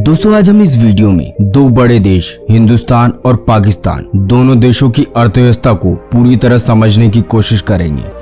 दोस्तों आज हम इस वीडियो में दो बड़े देश हिंदुस्तान और पाकिस्तान दोनों देशों की अर्थव्यवस्था को पूरी तरह समझने की कोशिश करेंगे।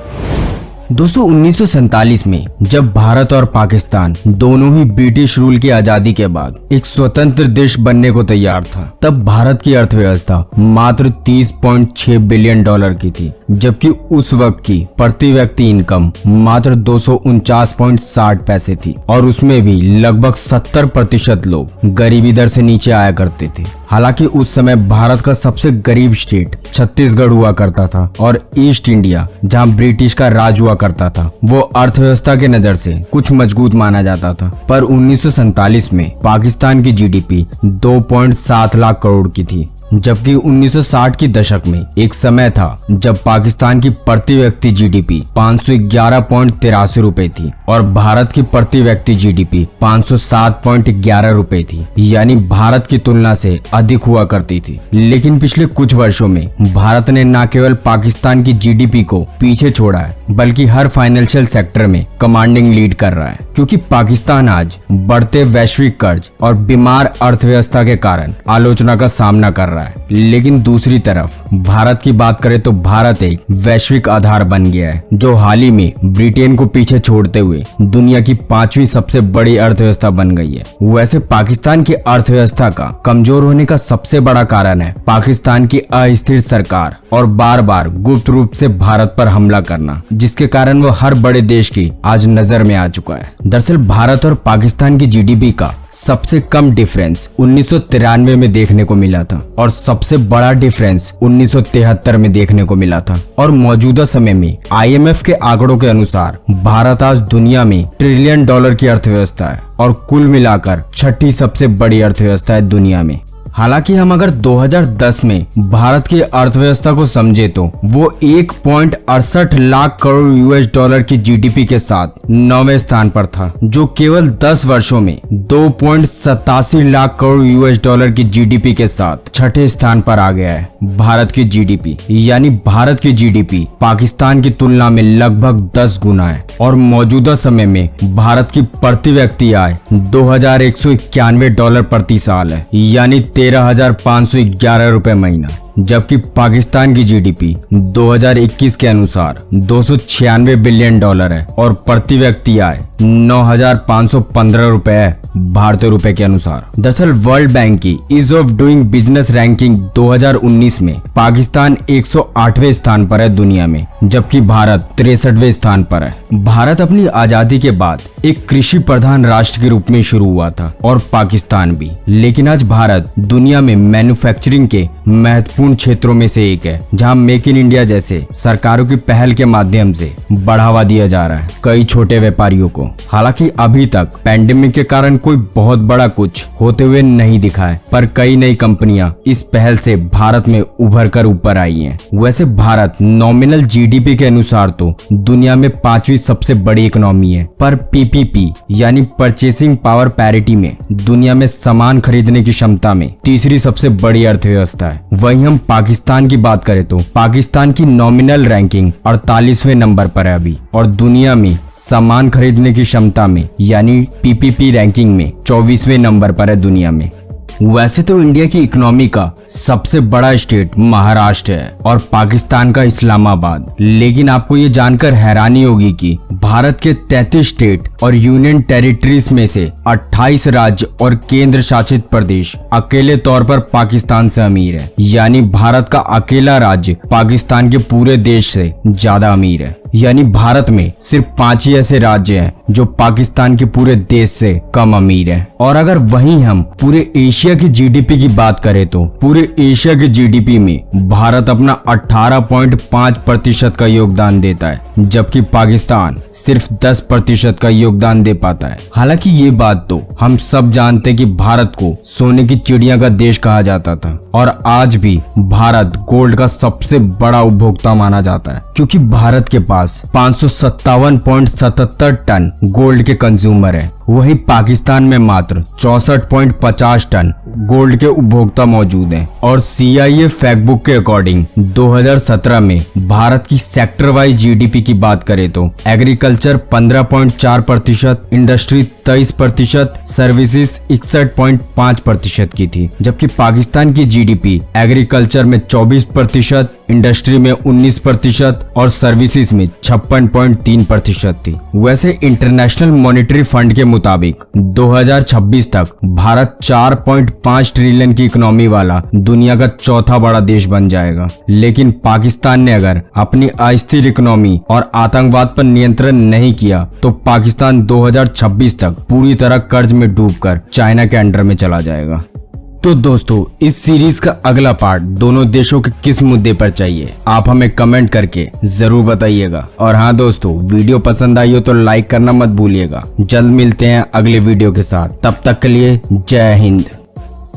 दोस्तों 1947 में जब भारत और पाकिस्तान दोनों ही ब्रिटिश रूल की आजादी के बाद एक स्वतंत्र देश बनने को तैयार था, तब भारत की अर्थव्यवस्था मात्र 30.6 बिलियन डॉलर की थी, जबकि उस वक्त की प्रति व्यक्ति इनकम मात्र 249.60 पैसे थी और उसमें भी लगभग 70% लोग गरीबी दर से नीचे आया करते थे। हालांकि उस समय भारत का सबसे गरीब स्टेट छत्तीसगढ़ हुआ करता था और ईस्ट इंडिया जहां ब्रिटिश का राज हुआ करता था वो अर्थव्यवस्था के नजर से कुछ मजबूत माना जाता था। पर 1947 में पाकिस्तान की जीडीपी 2.7 लाख करोड़ की थी, जबकि 1960 की दशक में एक समय था जब पाकिस्तान की प्रति व्यक्ति जीडीपी 511.83 रुपए थी और भारत की प्रति व्यक्ति जीडीपी 507.11 रुपए थी, यानी भारत की तुलना से अधिक हुआ करती थी। लेकिन पिछले कुछ वर्षों में भारत ने न केवल पाकिस्तान की जीडीपी को पीछे छोड़ा है, बल्कि हर फाइनेंशियल सेक्टर में कमांडिंग लीड कर रहा है, क्योंकि पाकिस्तान आज बढ़ते वैश्विक कर्ज और बीमार अर्थव्यवस्था के कारण आलोचना का सामना कर रहा है। लेकिन दूसरी तरफ भारत की बात करें तो भारत एक वैश्विक आधार बन गया है, जो हाल ही में ब्रिटेन को पीछे छोड़ते हुए दुनिया की 5वीं सबसे बड़ी अर्थव्यवस्था बन गई है। वैसे पाकिस्तान की अर्थव्यवस्था का कमजोर होने का सबसे बड़ा कारण है पाकिस्तान की अस्थिर सरकार और बार बार गुप्त रूप से भारत पर हमला करना, जिसके कारण वो हर बड़े देश की आज नजर में आ चुका है। दरअसल भारत और पाकिस्तान की जीडीपी का सबसे कम डिफरेंस 1993 में देखने को मिला था और सबसे बड़ा डिफरेंस 1973 में देखने को मिला था। और मौजूदा समय में IMF के आंकड़ों के अनुसार भारत आज दुनिया में ट्रिलियन डॉलर की अर्थव्यवस्था है और कुल मिलाकर छठी सबसे बड़ी अर्थव्यवस्था है दुनिया में। हालांकि हम अगर 2010 में भारत की अर्थव्यवस्था को समझे तो वो 1.68 लाख करोड़ US डॉलर की जीडीपी के साथ 9वें स्थान पर था, जो केवल 10 वर्षों में 2.87 लाख करोड़ US डॉलर की जीडीपी के साथ छठे स्थान पर आ गया है। भारत की जीडीपी यानी भारत की जीडीपी पाकिस्तान की तुलना में लगभग 10 गुना है और मौजूदा समय में भारत की प्रति व्यक्ति आय $2191 प्रति साल है, यानी 13,511 रुपए महीना, जबकि पाकिस्तान की जीडीपी 2021 के अनुसार 296 बिलियन डॉलर है और प्रति व्यक्ति आय 9,515 रुपए है भारतीय रुपए के अनुसार। दरअसल वर्ल्ड बैंक की ease of doing business ranking 2019 में पाकिस्तान 108वें स्थान पर है दुनिया में, जबकि भारत 63वें स्थान पर है। भारत अपनी आजादी के बाद एक कृषि प्रधान राष्ट्र के रूप में शुरू हुआ था और पाकिस्तान भी, लेकिन आज भारत दुनिया में मैन्युफैक्चरिंग के महत्वपूर्ण क्षेत्रों में से एक है, जहां मेक इन इंडिया जैसे सरकारों की पहल के माध्यम से बढ़ावा दिया जा रहा है कई छोटे व्यापारियों को। हालांकि अभी तक पैंडेमिक के कारण कोई बहुत बड़ा कुछ होते हुए नहीं दिखा है, पर कई नई कंपनियां इस पहल से भारत में उभर कर ऊपर आई हैं। वैसे भारत नॉमिनल जीडीपी के अनुसार तो दुनिया में 5वीं सबसे बड़ी इकोनॉमी है, पर PPP यानी परचेसिंग पावर पैरिटी में दुनिया में सामान खरीदने की क्षमता में तीसरी सबसे बड़ी अर्थव्यवस्था है। वहीं हम पाकिस्तान की बात करें तो पाकिस्तान की नॉमिनल रैंकिंग 48वें नंबर पर है अभी, और दुनिया में सामान खरीदने की क्षमता में यानी PPP रैंकिंग में 24वें नंबर पर है दुनिया में। वैसे तो इंडिया की इकोनॉमी का सबसे बड़ा स्टेट महाराष्ट्र है और पाकिस्तान का इस्लामाबाद, लेकिन आपको ये जानकर हैरानी होगी कि भारत के 33 स्टेट और यूनियन टेरिटरीज में से 28 राज्य और केंद्र शासित प्रदेश अकेले तौर पर पाकिस्तान से अमीर है, यानी भारत का अकेला राज्य पाकिस्तान के पूरे देश से ज्यादा अमीर है। यानी भारत में सिर्फ 5 ही ऐसे राज्य हैं जो पाकिस्तान के पूरे देश से कम अमीर हैं। और अगर वहीं हम पूरे एशिया की जीडीपी की बात करें तो पूरे एशिया की जीडीपी में भारत अपना 18.5% का योगदान देता है, जबकि पाकिस्तान सिर्फ 10% का योगदान दे पाता है। हालांकि ये बात तो हम सब जानते कि भारत को सोने की चिड़िया का देश कहा जाता था और आज भी भारत गोल्ड का सबसे बड़ा उपभोक्ता माना जाता है, क्योंकि भारत के पास 557.77 टन गोल्ड के कंज्यूमर है वहीं पाकिस्तान में मात्र 64.50 टन गोल्ड के उपभोक्ता मौजूद हैं। और CIA फैक्टबुक के अकॉर्डिंग 2017 में भारत की सेक्टर वाइज जीडीपी की बात करें तो एग्रीकल्चर 15.4%, इंडस्ट्री 23%, सर्विसेज 61.5% की थी, जबकि पाकिस्तान की जीडीपी एग्रीकल्चर में 24%, इंडस्ट्री में 19% और सर्विसेज में 56.3% थी। वैसे इंटरनेशनल मॉनेटरी फंड के मुताबिक 2026 तक भारत 4.5 ट्रिलियन की इकोनॉमी वाला दुनिया का चौथा बड़ा देश बन जाएगा। लेकिन पाकिस्तान ने अगर अपनी अस्थिर इकोनॉमी और आतंकवाद पर नियंत्रण नहीं किया तो पाकिस्तान 2026 तक पूरी तरह कर्ज में डूबकर चाइना के अंडर में चला जाएगा। तो दोस्तों, इस सीरीज का अगला पार्ट दोनों देशों के किस मुद्दे पर चाहिए, आप हमें कमेंट करके जरूर बताइएगा। और हाँ दोस्तों, वीडियो पसंद आई हो तो लाइक करना मत भूलिएगा। जल्द मिलते हैं अगले वीडियो के साथ, तब तक के लिए जय हिंद।